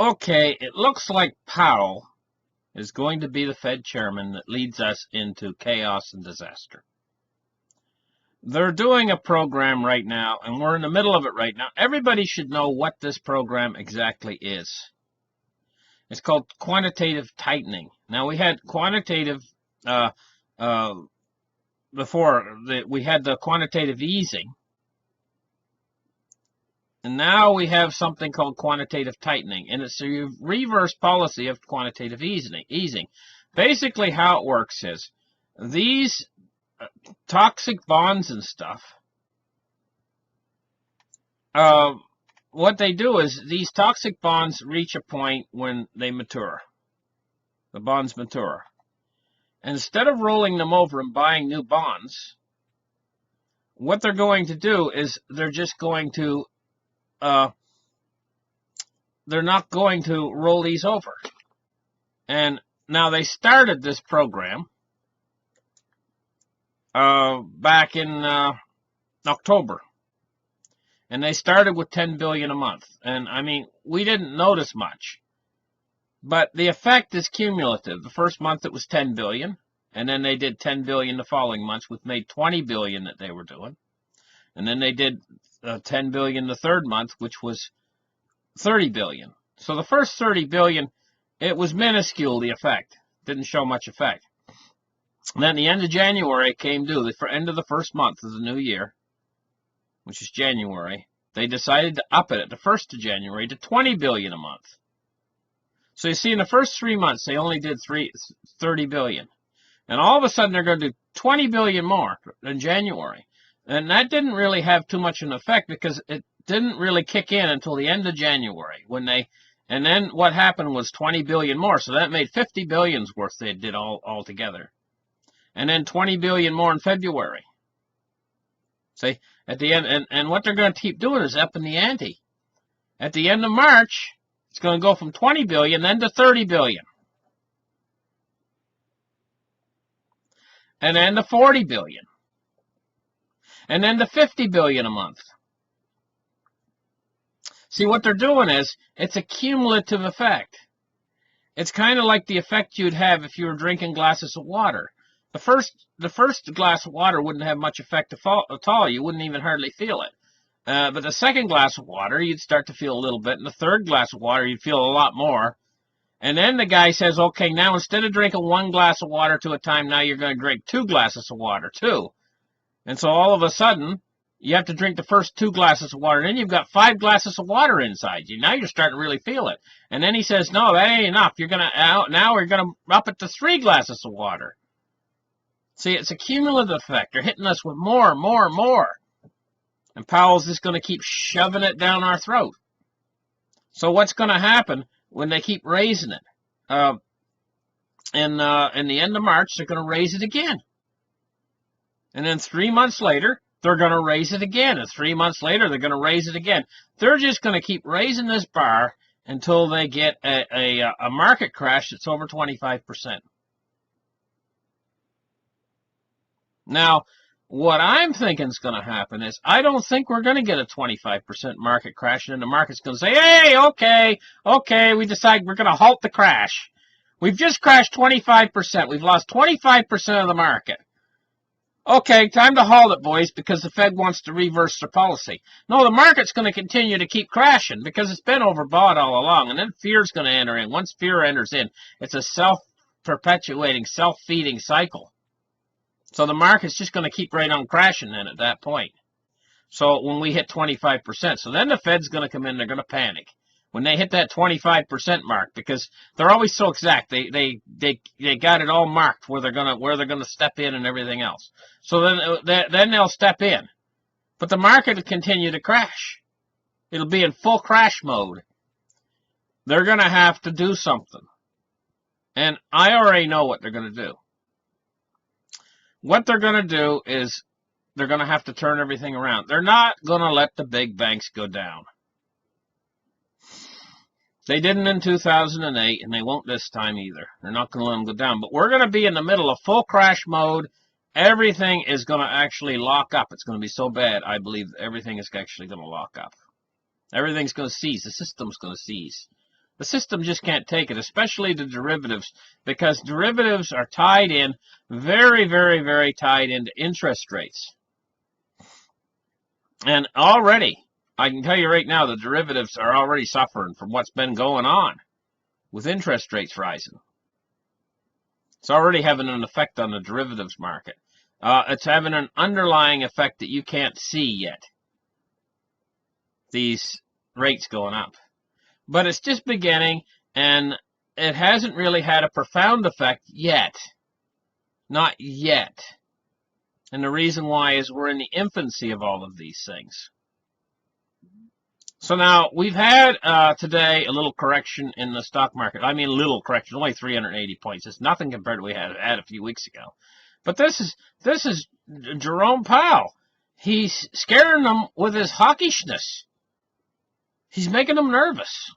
Okay, it looks like Powell is going to be the Fed chairman that leads us into chaos and disaster. They're doing a program right now, and we're in the middle of it right now. Everybody should know what this program exactly is. It's called quantitative tightening. Now, we had quantitative before. We had the quantitative easing. And now we have something called quantitative tightening, and it's a reverse policy of quantitative easing. Basically, how it works is these toxic bonds and stuff, what they do is these toxic bonds reach a point when they mature. The bonds mature. And instead of rolling them over and buying new bonds, what they're going to do is they're just going to they're not going to roll these over. And now they started this program back in October. And they started with $10 billion a month. And I mean, we didn't notice much. But the effect is cumulative. The first month it was $10 billion. And then they did $10 billion the following months, which made $20 billion that they were doing. And then they did $10 billion the third month, which was $30 billion. So the first $30 billion, it was minuscule, the effect. Didn't show much effect. And then the end of January came due, the end of the first month of the new year, which is January. They decided to up it at the 1st of January to $20 billion a month. So you see, in the first 3 months, they only did $30 billion. And all of a sudden, they're going to do $20 billion more in January. And that didn't really have too much of an effect because it didn't really kick in until the end of January and then what happened was $20 billion more. So that made $50 billion's worth they did all together. And then $20 billion more in February. See, at the end, and what they're going to keep doing is upping the ante. At the end of March, it's going to go from $20 billion then to $30 billion. And then to $40 billion. And then to $50 billion a month. See, what they're doing is, it's a cumulative effect. It's kind of like the effect you'd have if you were drinking glasses of water. The first glass of water wouldn't have much effect at all. You wouldn't even hardly feel it. But the second glass of water, you'd start to feel a little bit. And the third glass of water, you'd feel a lot more. And then the guy says, okay, now instead of drinking 1 glass of water to a time, now you're going to drink 2 glasses of water, too. And so all of a sudden, you have to drink the first 2 glasses of water. And then you've got 5 glasses of water inside you. Now you're starting to really feel it. And then he says, no, that ain't enough. Now we're going to up it to 3 glasses of water. See, it's a cumulative effect. They're hitting us with more. And Powell's just going to keep shoving it down our throat. So what's going to happen when they keep raising it? In the end of March, they're going to raise it again. And then 3 months later, they're going to raise it again. And 3 months later, they're going to raise it again. They're just going to keep raising this bar until they get a market crash that's over 25%. Now, what I'm thinking is going to happen is I don't think we're going to get a 25% market crash, and then the market's going to say, hey, okay, we decide we're going to halt the crash. We've just crashed 25%. We've lost 25% of the market. Okay, time to halt it, boys, because the Fed wants to reverse their policy. No, the market's going to continue to keep crashing because it's been overbought all along, and then fear's going to enter in. Once fear enters in, it's a self-perpetuating, self-feeding cycle. So the market's just going to keep right on crashing then at that point. So when we hit 25%, so then the Fed's going to come in, they're going to panic. When they hit that 25% mark, because they're always so exact, they got it all marked where they're gonna step in and everything else. So then they'll step in, but the market will continue to crash. It'll be in full crash mode. They're gonna have to do something, and I already know what they're gonna do. What they're gonna do is they're gonna have to turn everything around. They're not gonna let the big banks go down. They didn't in 2008, and they won't this time either. They're not going to let them go down. But we're going to be in the middle of full crash mode. Everything is going to actually lock up. It's going to be so bad, I believe everything is actually going to lock up. Everything's going to seize. The system's going to seize. The system just can't take it, especially the derivatives, because derivatives are tied in, very, very, very tied into interest rates. And already, I can tell you right now, the derivatives are already suffering from what's been going on with interest rates rising. It's already having an effect on the derivatives market. It's having an underlying effect that you can't see yet. These rates going up. But it's just beginning, and it hasn't really had a profound effect yet. Not yet. And the reason why is we're in the infancy of all of these things. So now, we've had today a little correction in the stock market. I mean, a little correction, only 380 points. It's nothing compared to what we had a few weeks ago. But this is Jerome Powell. He's scaring them with his hawkishness. He's making them nervous.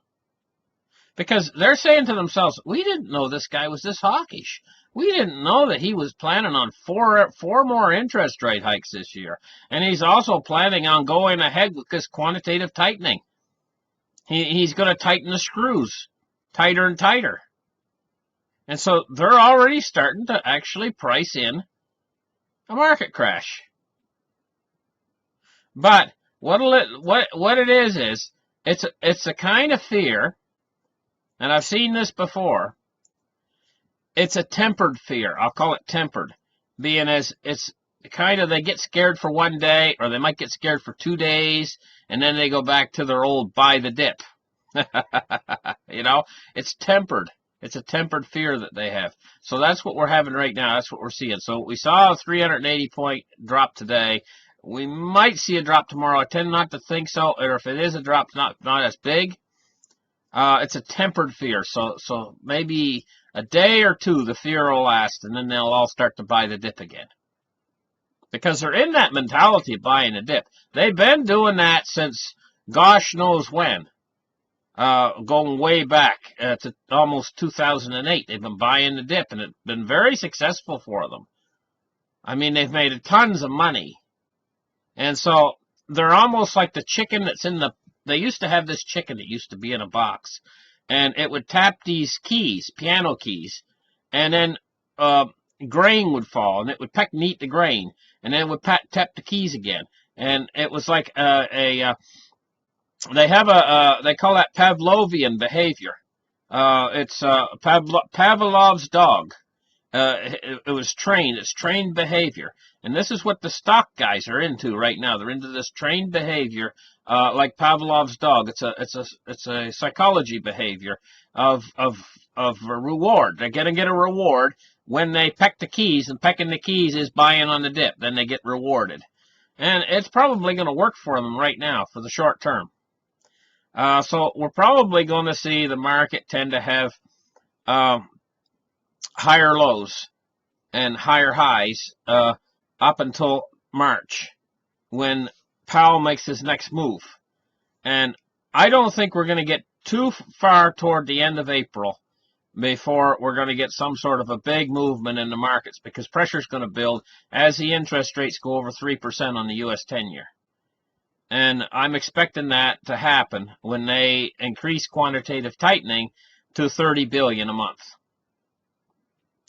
Because they're saying to themselves, we didn't know this guy was this hawkish. We didn't know that he was planning on four more interest rate hikes this year. And he's also planning on going ahead with this quantitative tightening. He's going to tighten the screws tighter and tighter. And so they're already starting to actually price in a market crash. But what it is it's a kind of fear, and I've seen this before. It's a tempered fear. I'll call it tempered, being as it's kind of they get scared for one day, or they might get scared for 2 days, and then they go back to their old buy the dip. You know, it's tempered. It's a tempered fear that they have. So that's what we're having right now. That's what we're seeing. So we saw a 380-point drop today. We might see a drop tomorrow. I tend not to think so, or if it is a drop, not as big. It's a tempered fear. So maybe a day or two, the fear will last, and then they'll all start to buy the dip again. Because they're in that mentality of buying a dip. They've been doing that since gosh knows when. Going way back to almost 2008. They've been buying the dip, and it's been very successful for them. I mean, they've made tons of money. And so they're almost like the chicken that's in the... They used to have this chicken that used to be in a box, and it would tap these keys, piano keys, and then grain would fall, and it would peck and eat the grain, and then it would tap the keys again. And it was like they have they call that Pavlovian behavior. It's Pavlov's dog. It was trained. It's trained behavior. And this is what the stock guys are into right now. They're into this trained behavior, like Pavlov's dog. It's a psychology behavior of a reward. They're going to get a reward when they peck the keys, and pecking the keys is buying on the dip. Then they get rewarded. And it's probably going to work for them right now for the short term. So we're probably going to see the market tend to have higher lows and higher highs up until March, when Powell makes his next move. And I don't think we're going to get too far toward the end of April before we're going to get some sort of a big movement in the markets, because pressure is going to build as the interest rates go over 3% on the U.S. 10-year. And I'm expecting that to happen when they increase quantitative tightening to $30 billion a month.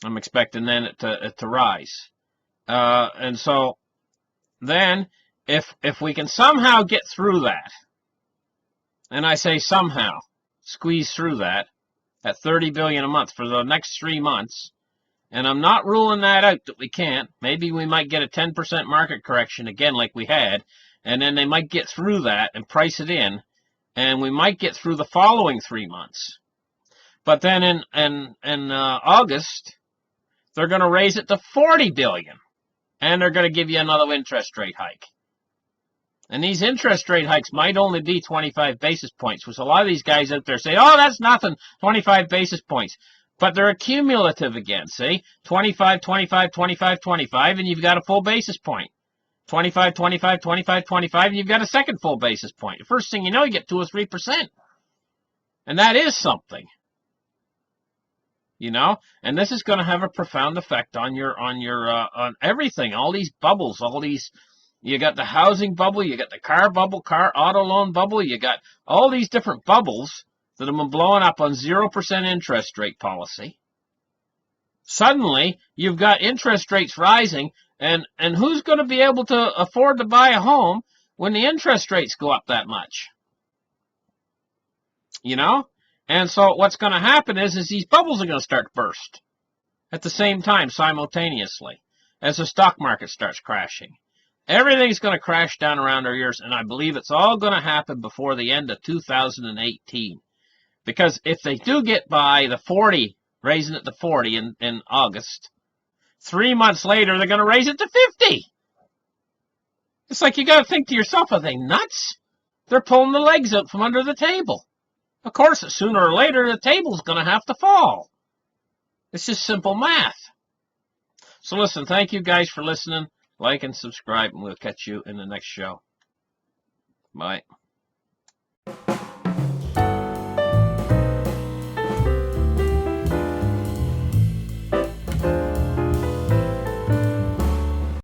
I'm expecting then it to rise. And so then if we can somehow get through that, and I say somehow squeeze through that at $30 billion a month for the next 3 months, and I'm not ruling that out that we can't. Maybe we might get a 10% market correction again like we had, and then they might get through that and price it in, and we might get through the following 3 months. But then in August, they're going to raise it to $40 billion, and they're going to give you another interest rate hike. And these interest rate hikes might only be 25 basis points, which a lot of these guys out there say, oh, that's nothing, 25 basis points. But they're cumulative again, see? 25, 25, 25, 25, and you've got a full basis point. 25, 25, 25, 25, and you've got a second full basis point. The first thing you know, you get 2 or 3%. And that is something. You know, and this is going to have a profound effect on on everything. All these bubbles, all these, you got the housing bubble, you got the car bubble, auto loan bubble, you got all these different bubbles that have been blowing up on 0% interest rate policy. Suddenly, you've got interest rates rising, and who's going to be able to afford to buy a home when the interest rates go up that much? You know? And so what's going to happen is these bubbles are going to start to burst at the same time, simultaneously, as the stock market starts crashing. Everything's going to crash down around our ears, and I believe it's all going to happen before the end of 2018. Because if they do get by the 40, raising it to 40 in August, 3 months later, they're going to raise it to 50. It's like you got to think to yourself, are they nuts? They're pulling the legs out from under the table. Of course, sooner or later, the table's going to have to fall. It's just simple math. So listen, thank you guys for listening. Like and subscribe, and we'll catch you in the next show. Bye.